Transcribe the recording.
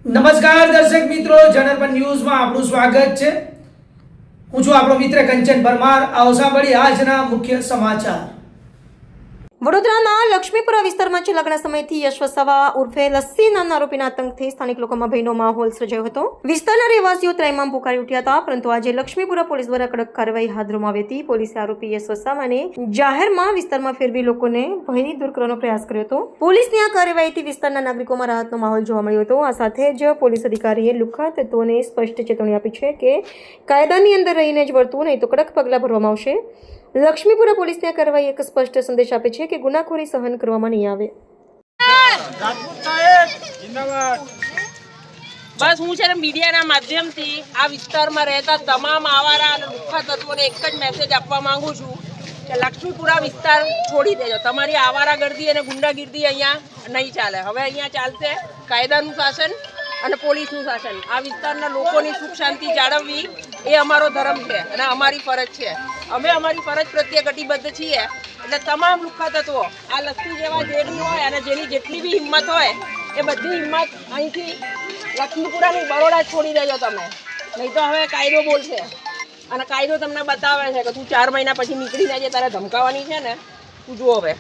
નમસ્કાર દર્શક મિત્રો, જનરપન ન્યૂઝમાં આપનું સ્વાગત છે। હું છું આપણો મિત્ર કંચન પરમાર। આવો સાંભળીએ આજના મુખ્ય સમાચાર। વડોદરાના લક્ષ્મીપુરા વિસ્તારમાં છેલ્લા ઘણા સમયથી યશ વસાવા ઉર્ફે લસ્સી નામના આરોપીના આતંકથી સ્થાનિક લોકોમાં ભયનો માહોલ સર્જાયો હતો। વિસ્તારના રહેવાસીઓ ત્રાહિમામ પુકારી ઉઠ્યા હતા, પરંતુ આજે લક્ષ્મીપુરા પોલીસ દ્વારા કડક કાર્યવાહી હાથ ધરવામાં આવી હતી। પોલીસે આરોપી યશ વસાવાને જાહેરમાં વિસ્તારમાં ફેરવી લોકોને ભયથી દૂર કરવાનો પ્રયાસ કર્યો હતો। પોલીસની આ કાર્યવાહીથી વિસ્તારના નાગરિકોમાં રાહતનો માહોલ જોવા મળ્યો હતો। આ સાથે જ પોલીસ અધિકારીએ લુખ્ખા તત્વોને સ્પષ્ટ ચેતવણી આપી છે કે કાયદાની અંદર રહીને જ વર્તવું, નહીં તો કડક પગલાં ભરવામાં આવશે। લક્ષ્મીપુરા પોલીસની આ કાર્યવાહી એક સ્પષ્ટ સંદેશ આપે છે કે ગુનાખોરી સહન કરવામાં નહીં આવે। બસ હું છે ને મીડિયાના માધ્યમથી આ વિસ્તારમાં રહેતા તમામ આવારા અને લુખ્ખા તત્વોને એક જ મેસેજ આપવા માંગુ છું કે લક્ષ્મીપુરા વિસ્તાર છોડી દેજો। તમારી આવારાગર્દી અને ગુંડાગીર્દી અહીંયા નહીં ચાલે। હવે અહીંયા ચાલશે કાયદાનું શાસન અને પોલીસનું શાસન। આ વિસ્તારના લોકોની સુખ શાંતિ જાળવવી એ અમારો ધર્મ છે અને અમારી ફરજ છે। અમે અમારી ફરજ પ્રત્યે કટિબદ્ધ છીએ। એટલે તમામ લુખ્ખા તત્વો આ લસ્સી જેવા જેડી હોય અને જેની જેટલી બી હિંમત હોય એ બધી હિંમત અહીંથી લક્ષ્મીપુરાની બરોડા છોડી દેજો તમે, નહીં તો હવે કાયદો બોલશે અને કાયદો તમને બતાવે છે કે તું 4 મહિના પછી નીકળી જાય, તારે ધમકાવવાની છે ને, તું જુઓ હવે।